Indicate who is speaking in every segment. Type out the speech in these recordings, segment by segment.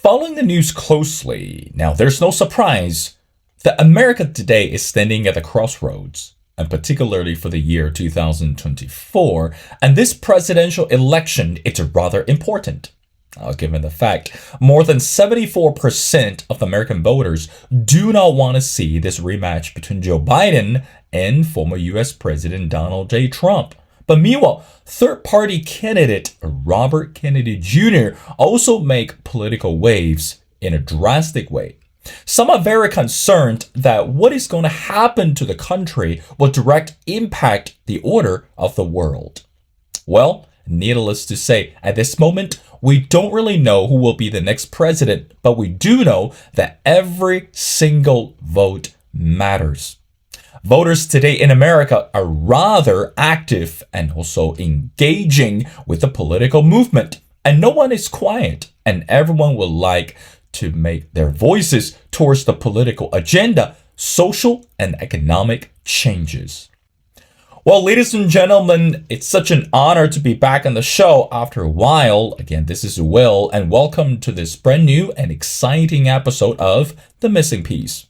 Speaker 1: Following the news closely, now there's no surprise that America today is standing at the crossroads, and particularly for the year 2024, and this presidential election is rather important. Given the fact more than 74% of American voters do not want to see this rematch between Joe Biden and former US President Donald J. Trump. But meanwhile, third-party candidate Robert Kennedy Jr. also make political waves in a drastic way. Some are very concerned that what is going to happen to the country will direct impact the order of the world. Well, needless to say, at this moment, we don't really know who will be the next president, but we do know that every single vote matters. Voters today in America are rather active and also engaging with the political movement. And no one is quiet, and everyone would like to make their voices towards the political agenda, social and economic changes. Well, ladies and gentlemen, it's such an honor to be back on the show after a while. Again, this is Will, and welcome to this brand new and exciting episode of The Missing Piece.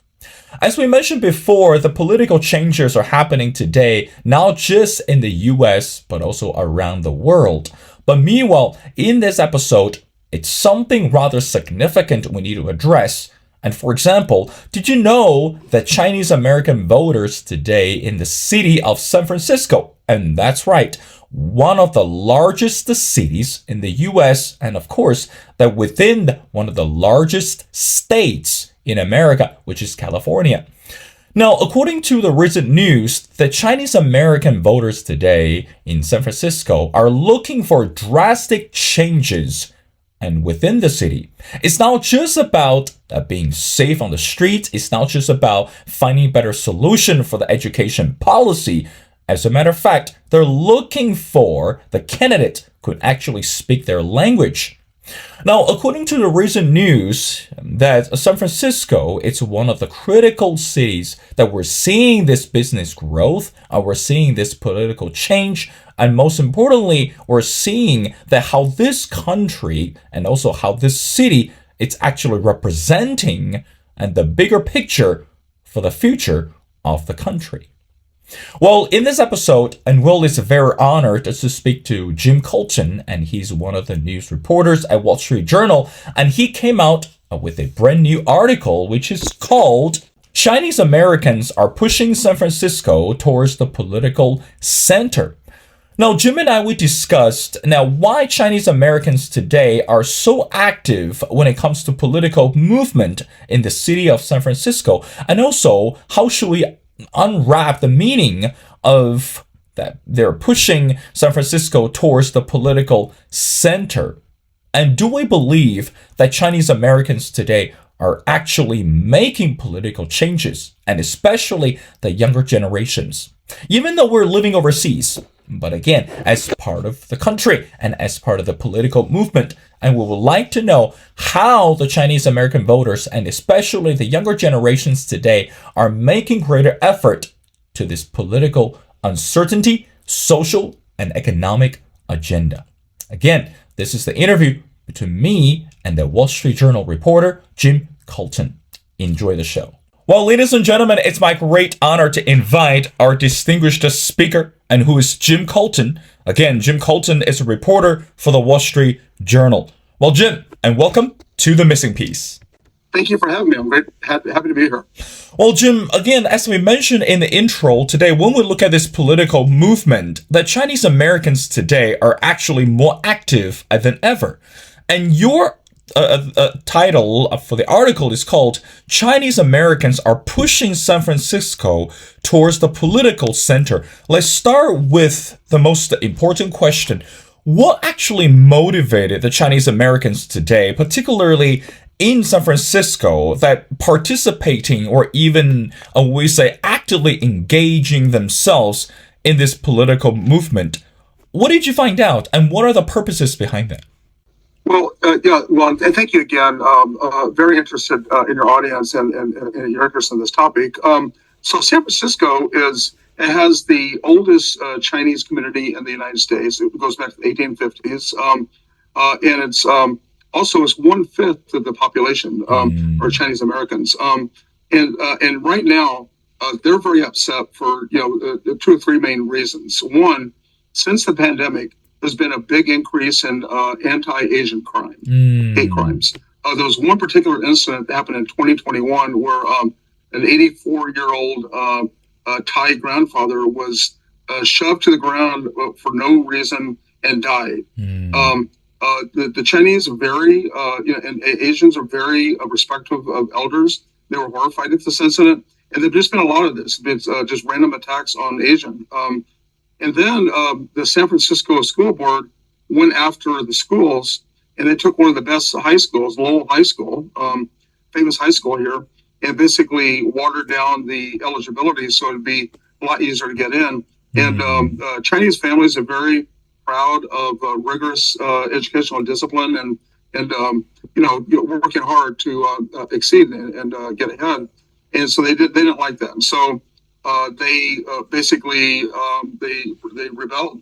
Speaker 1: As we mentioned before, the political changes are happening today, not just in the US, but also around the world. But meanwhile, in this episode, it's something rather significant we need to address. And for example, did you know that Chinese American voters today in the city of San Francisco, and that's right, one of the largest cities in the US, and of course, that within one of the largest states in America, which is California. Now, according to the recent news, the Chinese American voters today in San Francisco are looking for drastic changes and within the city. It's not just about being safe on the streets. It's not just about finding better solution for the education policy. As a matter of fact, they're looking for the candidate who could actually speak their language. Now, according to the recent news, that San Francisco is one of the critical cities that we're seeing this business growth, we're seeing this political change, and most importantly, we're seeing that how this country and also how this city it's actually representing and the bigger picture for the future of the country. Well, in this episode, and Will is very honored to speak to Jim Carlton, and he's one of the news reporters at Wall Street Journal, and he came out with a brand new article which is called Chinese Americans Are Pushing San Francisco Towards the Political Center. Now, Jim and we discussed why Chinese Americans today are so active when it comes to political movement in the city of San Francisco, and also how should we unwrap the meaning of that they're pushing San Francisco towards the political center. And do we believe that Chinese Americans today are actually making political changes, and especially the younger generations, even though we're living overseas? But again, as part of the country and as part of the political movement, and we would like to know how the Chinese American voters and especially the younger generations today are making greater effort to this political uncertainty, social and economic agenda. Again, this is the interview between me and the Wall Street Journal reporter, Jim Carlton. Enjoy the show. Well, ladies and gentlemen, it's my great honor to invite our distinguished speaker, and who is Jim Carlton. Again, Jim Carlton is a reporter for the Wall Street Journal. Well, Jim, and welcome to The Missing Piece.
Speaker 2: Thank you for having me. I'm very happy to be here.
Speaker 1: Well, Jim, again, as we mentioned in the intro, today, when we look at this political movement, the Chinese Americans today are actually more active than ever. And your title for the article is called Chinese Americans Are Pushing San Francisco Towards the Political Center. Let's start with the most important question. What actually motivated the Chinese Americans today, particularly in San Francisco, that participating or even, we say, actively engaging themselves in this political movement? What did you find out, and what are the purposes behind that?
Speaker 2: Well, and thank you again. Very interested in your audience and your interest in this topic. So San Francisco has the oldest Chinese community in the United States. It goes back to the 1850s. And it's also is 1/5 of the population, are
Speaker 1: Mm,
Speaker 2: Chinese Americans. And right now, they're very upset for two or three main reasons. One, since the pandemic, there's been a big increase in anti-Asian crime, hate
Speaker 1: mm,
Speaker 2: crimes. There was one particular incident that happened in 2021 where an 84-year-old Thai grandfather was shoved to the ground for no reason and died.
Speaker 1: mm,
Speaker 2: The Chinese are very, and Asians are very respectful of elders. They were horrified at this incident, and there's just been a lot of this. It's just random attacks on Asian. And then the San Francisco School Board went after the schools, and they took one of the best high schools, Lowell High School, famous high school here, and basically watered down the eligibility so it'd be a lot easier to get in. And
Speaker 1: mm.
Speaker 2: Chinese families are very proud of rigorous educational discipline and working hard to exceed and get ahead. And so they didn't like that. And so they basically they rebelled.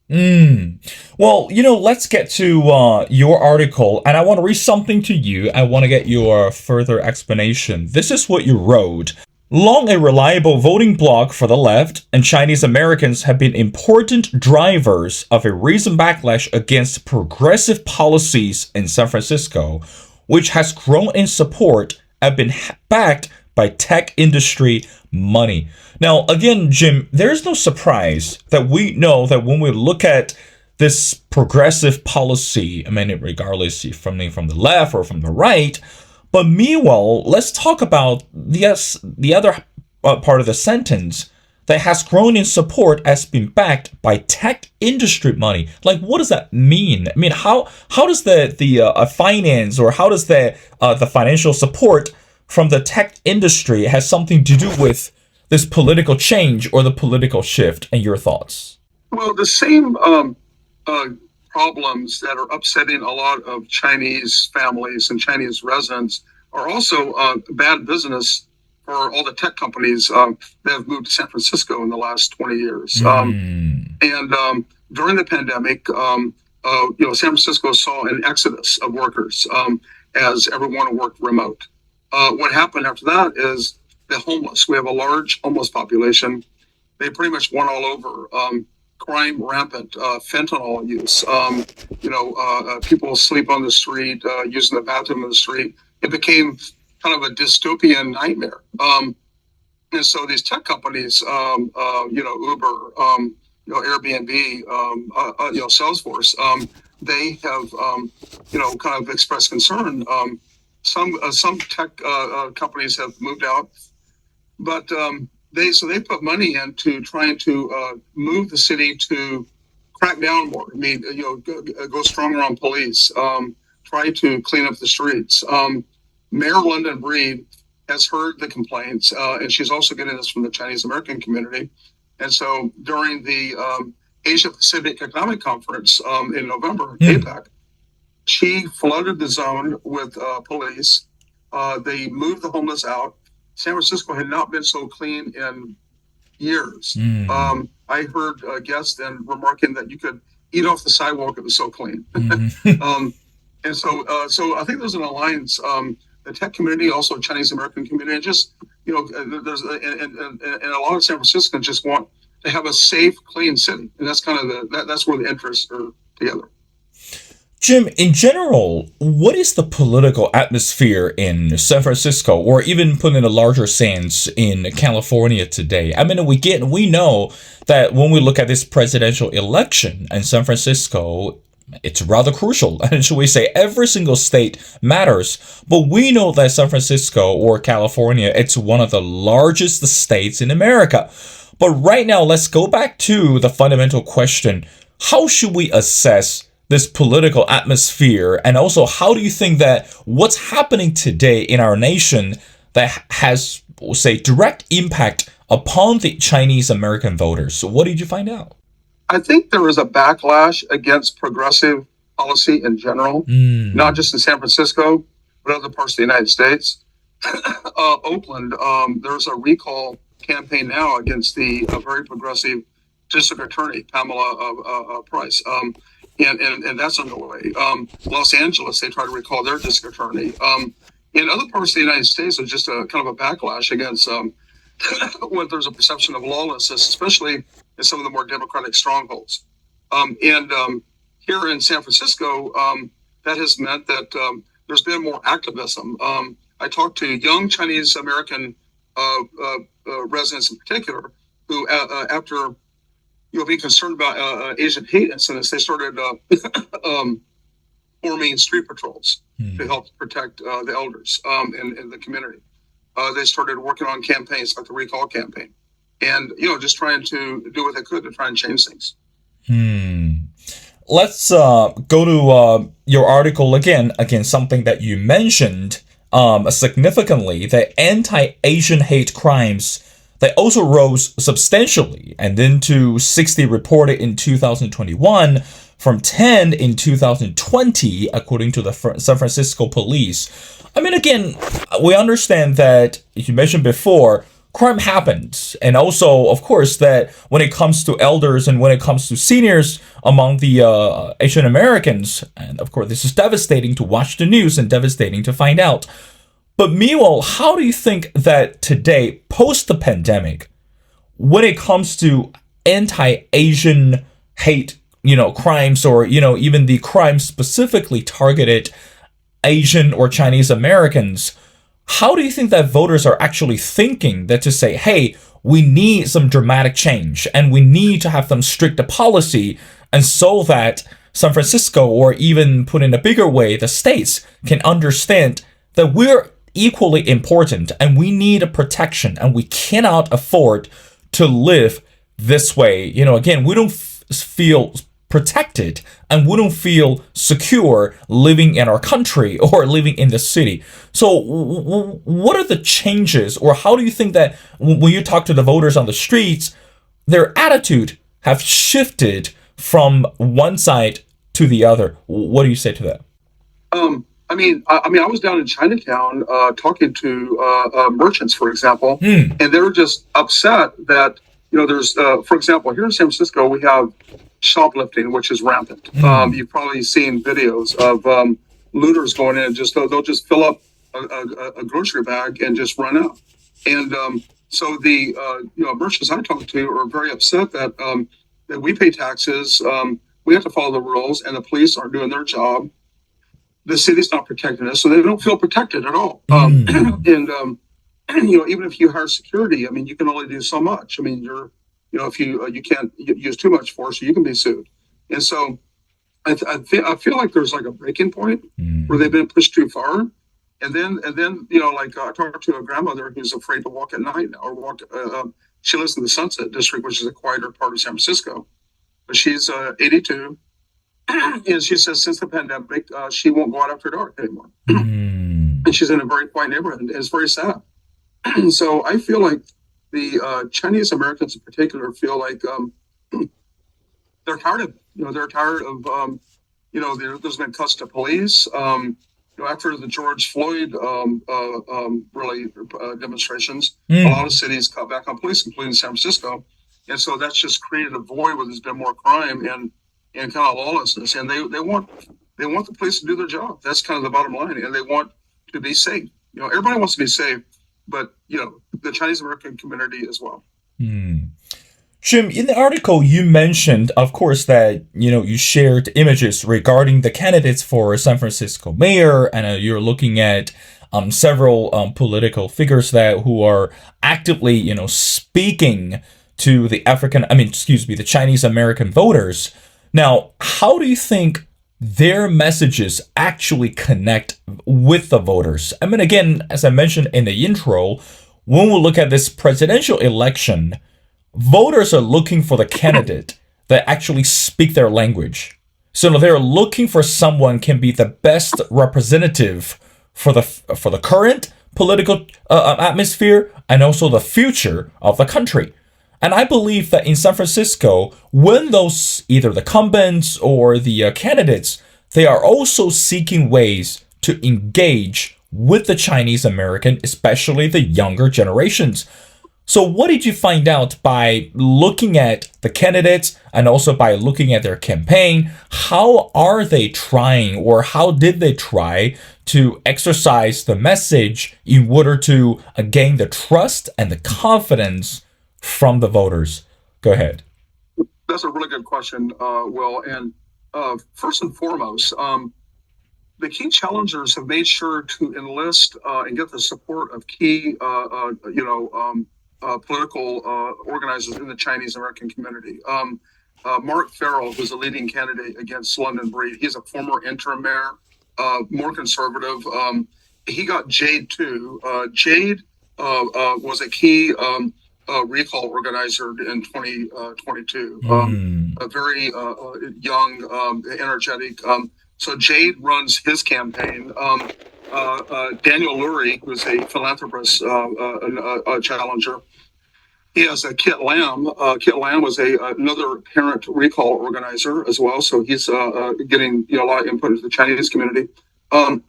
Speaker 1: Mm. Well, let's get to your article, and I want to read something to you. I want to get your further explanation. This is what you wrote. Long a reliable voting bloc for the left, and Chinese Americans have been important drivers of a recent backlash against progressive policies in San Francisco, which has grown in support and been backed by tech industry money. Now, again, Jim, there's no surprise that we know that when we look at this progressive policy, I mean, regardless if from the left or from the right, but meanwhile, let's talk about the other part of the sentence that has grown in support as been backed by tech industry money. Like, what does that mean? I mean, how does the finance, or how does the financial support from the tech industry has something to do with this political change or the political shift? And your thoughts?
Speaker 2: Well, the same problems that are upsetting a lot of Chinese families and Chinese residents are also bad business for all the tech companies that have moved to San Francisco in the last 20 years.
Speaker 1: Mm,
Speaker 2: And during the pandemic, San Francisco saw an exodus of workers as everyone worked remote. What happened after that is the homeless. We have a large homeless population. They pretty much went all over. Crime rampant, fentanyl use. People sleep on the street, using the bathroom in the street. It became kind of a dystopian nightmare. And so these tech companies, Uber, Airbnb, Salesforce, they have, kind of expressed concern. Some tech companies have moved out, but they put money into trying to move the city to crack down more. I mean, go stronger on police, try to clean up the streets. Mayor London Breed has heard the complaints, and she's also getting this from the Chinese American community. And so during the Asia Pacific Economic Conference in November, APEC, she flooded the zone with police. They moved the homeless out. San Francisco had not been so clean in years.
Speaker 1: mm,
Speaker 2: I heard guests and remarking that you could eat off the sidewalk; it was so clean.
Speaker 1: mm.
Speaker 2: And so I think there's an alliance. The tech community, also Chinese American community, and just there's and a lot of San Franciscans just want to have a safe, clean city, and that's kind of that's where the interests are together.
Speaker 1: Jim, in general, what is the political atmosphere in San Francisco, or even put in a larger sense in California today? I mean, we know that when we look at this presidential election in San Francisco, it's rather crucial. And should we say every single state matters. But we know that San Francisco or California, it's one of the largest states in America. But right now, let's go back to the fundamental question. How should we assess this political atmosphere? And also, how do you think that what's happening today in our nation that has, we'll say, direct impact upon the Chinese American voters? So what did you find out?
Speaker 2: I think there is a backlash against progressive policy in general, not just in San Francisco, but other parts of the United States. Oakland, there's a recall campaign now against the very progressive district attorney, Pamela Price. and that's underway. Los Angeles, they try to recall their district attorney. In other parts of the United States, there's just a kind of a backlash against when there's a perception of lawlessness, especially in some of the more democratic strongholds. And here in San Francisco, that has meant that there's been more activism. I talked to young Chinese American residents in particular who, after being concerned about Asian hate incidents, they started forming street patrols to help protect the elders in the community. They started working on campaigns like the recall campaign, and just trying to do what they could to try and change things.
Speaker 1: Let's go to your article again. Again, something that you mentioned significantly, the anti-Asian hate crimes, they also rose substantially, and then to 60 reported in 2021 from 10 in 2020, according to the San Francisco police. I mean, again, we understand that, as you mentioned before, crime happens. And also, of course, that when it comes to elders and when it comes to seniors among the Asian Americans, and of course, this is devastating to watch the news and devastating to find out. But meanwhile, how do you think that today, post the pandemic, when it comes to anti-Asian hate, crimes, or, even the crimes specifically targeted Asian or Chinese Americans, how do you think that voters are actually thinking that to say, hey, we need some dramatic change and we need to have some strict policy, and so that San Francisco, or even put in a bigger way, the states can understand that we're equally important and we need a protection and we cannot afford to live this way. Again, we don't feel protected and we don't feel secure living in our country or living in the city. So what are the changes, or how do you think that when you talk to the voters on the streets, their attitude have shifted from one side to the other? What do you say to that?
Speaker 2: I was down in Chinatown talking to merchants, for example, and they were just upset that there's, for example, here in San Francisco we have shoplifting, which is rampant. You've probably seen videos of looters going in and they'll just fill up a grocery bag and just run out. And so the merchants I talk to are very upset that we pay taxes, we have to follow the rules, and the police aren't doing their job. The city's not protecting us, so they don't feel protected at all. And even if you hire security, you can only do so much. If you can't use too much force, you can be sued. And so I feel like there's like a breaking point where they've been pushed too far. And then I talked to a grandmother who's afraid to walk at night now, or walk. She lives in the Sunset District, which is a quieter part of San Francisco, but she's 82. And she says since the pandemic, she won't go out after dark anymore. And she's in a very quiet neighborhood, and it's very sad. So I feel like the Chinese Americans in particular feel like they're tired of it. They're tired of, there's been cuts to police. After the George Floyd demonstrations, a lot of cities cut back on police, including San Francisco. And so that's just created a void where there's been more crime and kind of lawlessness. And they want the police to do their job. That's kind of the bottom line. And they want to be safe. Everybody wants to be safe, but the Chinese American community as well.
Speaker 1: Jim, in the article you mentioned, of course, that you shared images regarding the candidates for San Francisco mayor, and you're looking at several political figures who are actively speaking to the Chinese American voters. Now, how do you think their messages actually connect with the voters? Again, as I mentioned in the intro, when we look at this presidential election, voters are looking for the candidate that actually speak their language. So they're looking for someone can be the best representative for the current political atmosphere and also the future of the country. And I believe that in San Francisco, when those either the incumbents or the candidates, they are also seeking ways to engage with the Chinese American, especially the younger generations. So, what did you find out by looking at the candidates and also by looking at their campaign? How are they trying, or how did they try to exercise the message in order to gain the trust and the confidence from the voters? Go ahead.
Speaker 2: That's a really good question, Will. And first and foremost, the key challengers have made sure to enlist and get the support of key, political organizers in the Chinese American community. Mark Farrell, who's a leading candidate against London Breed, he's a former interim mayor, more conservative. He got Jade too. Jade was a key recall organizer in 2022. A very young, energetic. So Jade runs his campaign. Daniel Lurie, who's a philanthropist, a challenger. He has a Kit Lamb. Kit Lamb was another parent recall organizer as well. So he's getting a lot of input into the Chinese community. And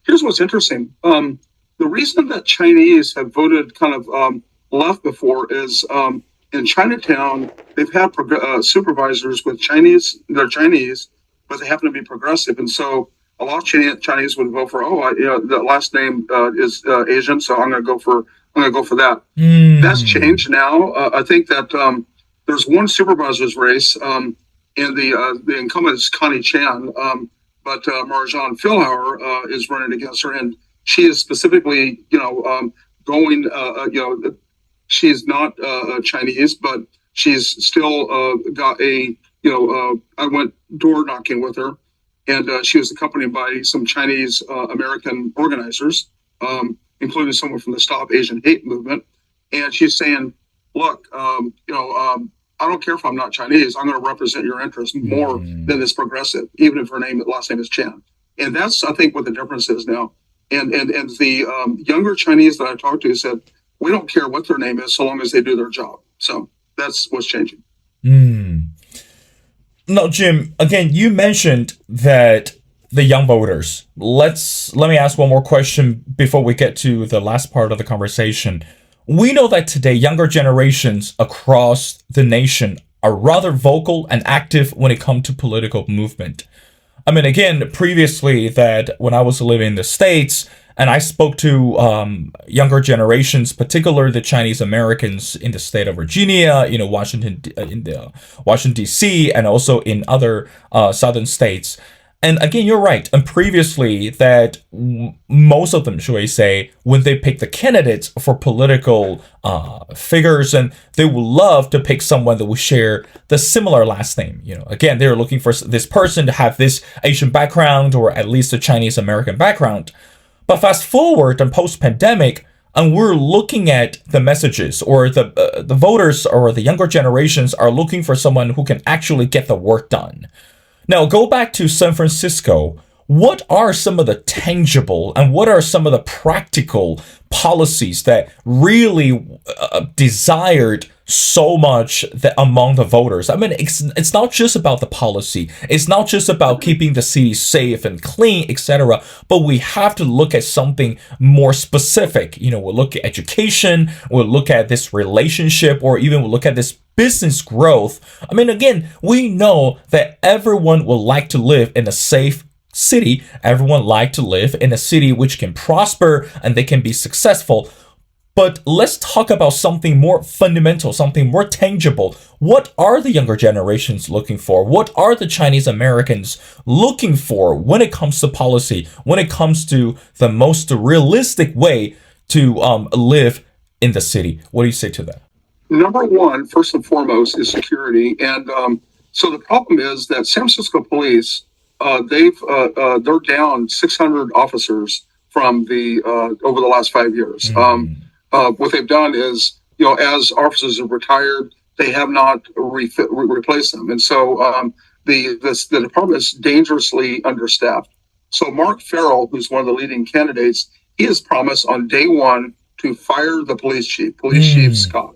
Speaker 2: here's what's interesting. The reason that Chinese have voted kind of left before is in Chinatown, they've had supervisors with Chinese, they're Chinese, but they happen to be progressive. And so a lot of Chinese would vote for, the last name is Asian, so I'm going to go for that. That's changed now. I think that there's one supervisor's race, and the incumbent is Connie Chan, but Marjan Philhauer is running against her, and she is specifically, going, she's not Chinese, but she's still got a, I went door knocking with her, and she was accompanied by some Chinese American organizers, including someone from the Stop Asian Hate movement. And she's saying, look, I don't care if I'm not Chinese. I'm going to represent your interests more than this progressive, even if her last name is Chan. And that's, I think, what the difference is now. And the younger Chinese that I talked to said, we don't care what their name is so long as they do their job. So that's what's changing.
Speaker 1: Now, Jim, again, you mentioned that the young voters. Let me ask one more question before we get to the last part of the conversation. We know that today younger generations across the nation are rather vocal and active when it comes to political movement. I mean, again, previously that when I was living in the States and I spoke to younger generations, particularly the Chinese Americans in the state of Virginia, Washington, in the Washington D.C., and also in other southern states. And again, you're right. And previously, that most of them, should I say, when they pick the candidates for political figures, and they would love to pick someone that will share the similar last name. Again, they're looking for this person to have this Asian background or at least a Chinese American background. But fast forward and post-pandemic, and we're looking at the messages, or the voters or the younger generations are looking for someone who can actually get the work done. Now, go back to San Francisco. What are some of the tangible and what are some of the practical policies that really desired so much that among the voters? I mean, it's not just about the policy. It's not just about keeping the city safe and clean, etc. But we have to look at something more specific. We'll look at education. We'll look at this relationship, or even we'll look at this business growth. I mean, again, we know that everyone would like to live in a safe city. Everyone like to live in a city which can prosper and they can be successful. But let's talk about something more fundamental, something more tangible. What are the younger generations looking for? What are the Chinese Americans looking for when it comes to policy, when it comes to the most realistic way to live in the city? What do you say to that?
Speaker 2: Number one, first and foremost, is security. And so the problem is that San Francisco police, they're down 600 officers from over the last 5 years. What they've done is, as officers have retired, they have not replaced them. And so the department is dangerously understaffed. So Mark Farrell, who's one of the leading candidates, he has promised on day one to fire the police chief, Chief Scott.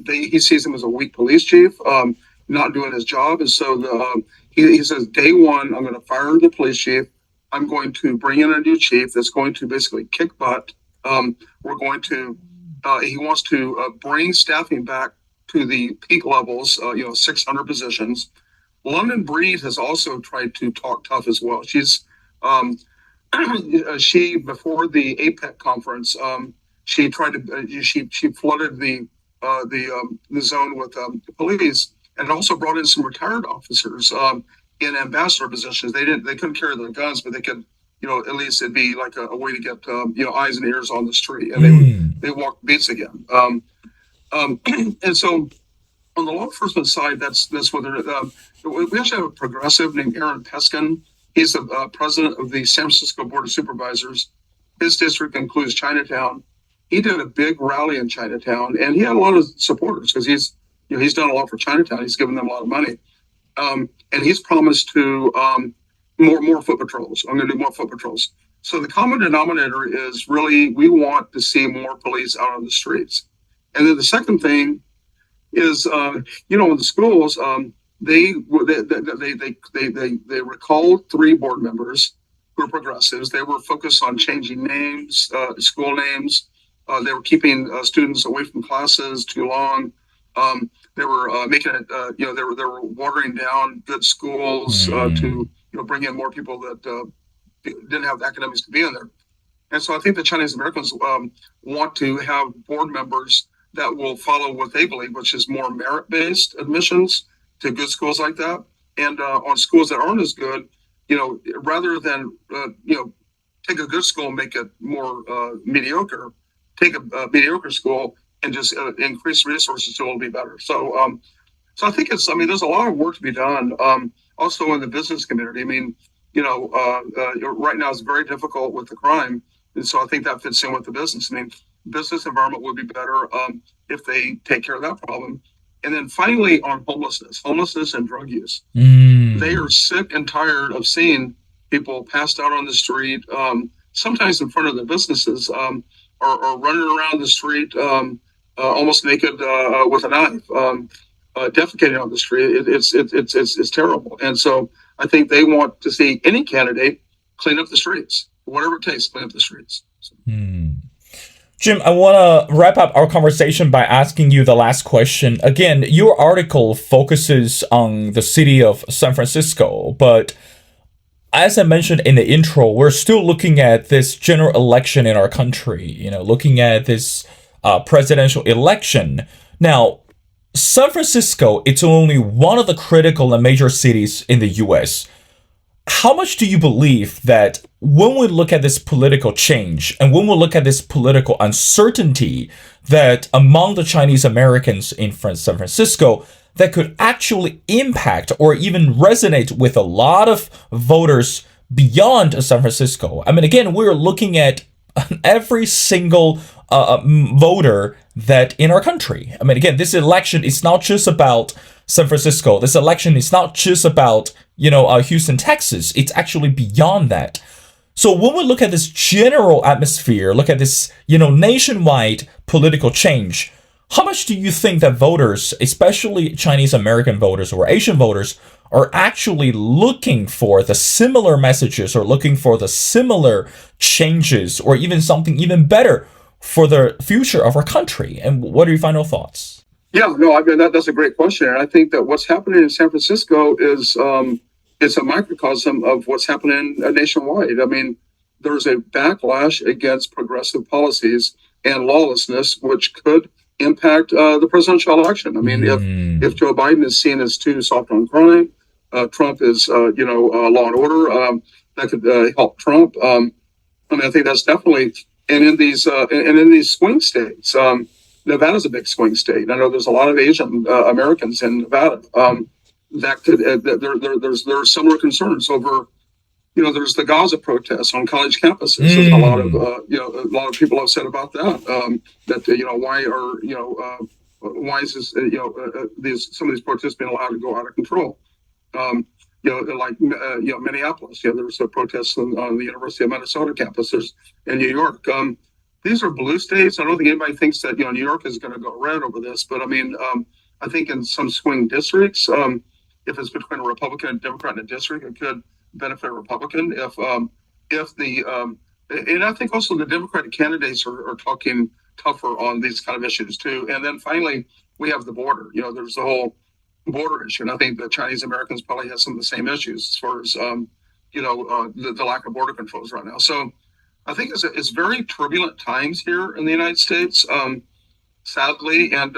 Speaker 2: He sees him as a weak police chief, not doing his job. And so he says, day one, I'm going to fire the police chief. I'm going to bring in a new chief that's going to basically kick butt We're going to he wants to bring staffing back to the peak levels, 600 positions. London Breed has also tried to talk tough as well. She's she before the APEC conference, she tried to she flooded the zone with police, and also brought in some retired officers in ambassador positions. They couldn't carry their guns, but they could, at least it'd be like a way to get eyes and ears on the street, and
Speaker 1: Mm.
Speaker 2: they walked beats again. And so on the law enforcement side, that's whether we actually have a progressive named Aaron Peskin. He's the president of the San Francisco Board of Supervisors. His district includes Chinatown. He did a big rally in Chinatown, and he had a lot of supporters because he's done a lot for Chinatown. He's given them a lot of money, and he's promised to more foot patrols. I'm going to do more foot patrols. So the common denominator is really we want to see more police out on the streets. And then the second thing is in the schools they recalled 3 board members who are progressives. They were focused on changing names, school names. They were keeping students away from classes too long. They were making it they were watering down good schools to bring in more people that didn't have the academics to be in there. And so I think the Chinese Americans want to have board members that will follow what they believe, which is more merit-based admissions to good schools like that. And on schools that aren't as good, rather than take a good school and make it more mediocre, take a mediocre school and just increase resources so it'll be better. So I think there's a lot of work to be done. Also in the business community. I mean, right now it's very difficult with the crime. And so I think that fits in with the business. I mean, business environment would be better if they take care of that problem. And then finally on homelessness and drug use. They are sick and tired of seeing people passed out on the street, sometimes in front of their businesses, or running around the street almost naked with a knife, defecating on the street. It's terrible. And so I think they want to see any candidate clean up the streets, whatever it takes, clean up the streets. So.
Speaker 1: Jim, I want to wrap up our conversation by asking you the last question. Again, your article focuses on the city of San Francisco, but as I mentioned in the intro, we're still looking at this general election in our country, looking at this presidential election. Now, San Francisco, it's only one of the critical and major cities in the US. How much do you believe that when we look at this political change and when we look at this political uncertainty that among the Chinese Americans in San Francisco, that could actually impact or even resonate with a lot of voters beyond San Francisco? I mean, again, we're looking at every single voter that in our country. I mean, again, this election is not just about San Francisco. This election is not just about, Houston, Texas. It's actually beyond that. So when we look at this general atmosphere, look at this, nationwide political change, how much do you think that voters, especially Chinese American voters or Asian voters, are actually looking for the similar messages or looking for the similar changes or even something even better for the future of our country? And what are your final thoughts?
Speaker 2: Yeah, no, I mean, that's a great question. And I think that what's happening in San Francisco is it's a microcosm of what's happening nationwide. I mean, there's a backlash against progressive policies and lawlessness, which could impact the presidential election. I mean, if Joe Biden is seen as too soft on crime, Trump is, law and order, that could help Trump. I think that's definitely, and in these swing states, Nevada's a big swing state. I know there's a lot of Asian Americans in Nevada. That could there's similar concerns over. There's the Gaza protests on college campuses. There's a lot of a lot of people have said about that. Why is this some of these protests being allowed to go out of control? Minneapolis. There was a protest on the University of Minnesota campuses in New York. These are blue states. I don't think anybody thinks that New York is going to go red over this, but I mean, I think in some swing districts, if it's between a Republican and Democrat in a district, it could benefit a Republican. If And I think also the Democratic candidates are talking tougher on these kind of issues too. And then finally, we have the border. There's the whole border issue, and I think the Chinese Americans probably have some of the same issues as far as the lack of border controls right now. So I think it's very turbulent times here in the United States, sadly, and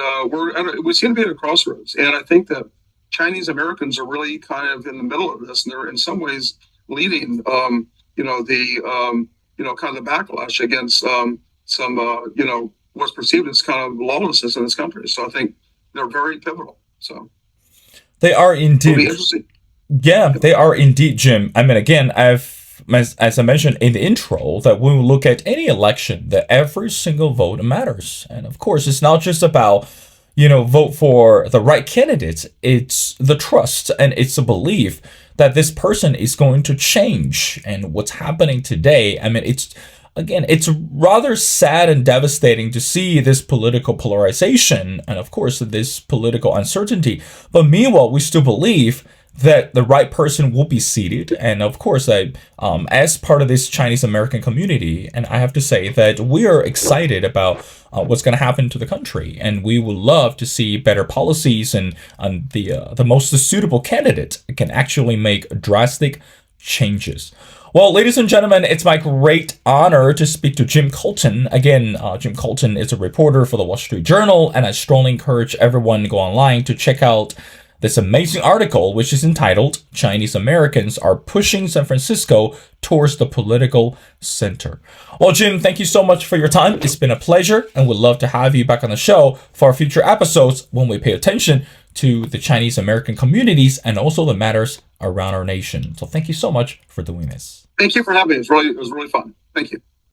Speaker 2: we seem to be at a crossroads. And I think that Chinese Americans are really kind of in the middle of this, and they're in some ways leading, kind of the backlash against some, what's perceived as kind of lawlessness in this country. So I think they're very pivotal. So
Speaker 1: They are
Speaker 2: it'll be
Speaker 1: indeed.
Speaker 2: interesting.
Speaker 1: Yeah, they are indeed, Jim. I mean, again, as I mentioned in the intro, that when we look at any election, that every single vote matters. And of course, it's not just about, vote for the right candidates. It's the trust and it's a belief that this person is going to change. And what's happening today, I mean, it's rather sad and devastating to see this political polarization and, of course, this political uncertainty. But meanwhile, we still believe that the right person will be seated. And of course, as part of this Chinese American community, and I have to say that we are excited about what's going to happen to the country, and we would love to see better policies and the most suitable candidate can actually make drastic changes. Well, ladies and gentlemen, it's my great honor to speak to Jim Carlton. Again, Jim Carlton is a reporter for the Wall Street Journal, and I strongly encourage everyone to go online to check out this amazing article, which is entitled Chinese Americans Are Pushing San Francisco Towards the Political Center. Well, Jim, thank you so much for your time. It's been a pleasure, and we'd love to have you back on the show for our future episodes when we pay attention to the Chinese American communities and also the matters around our nation. So thank you so much for doing this.
Speaker 2: Thank you for having me. It was really fun. Thank you.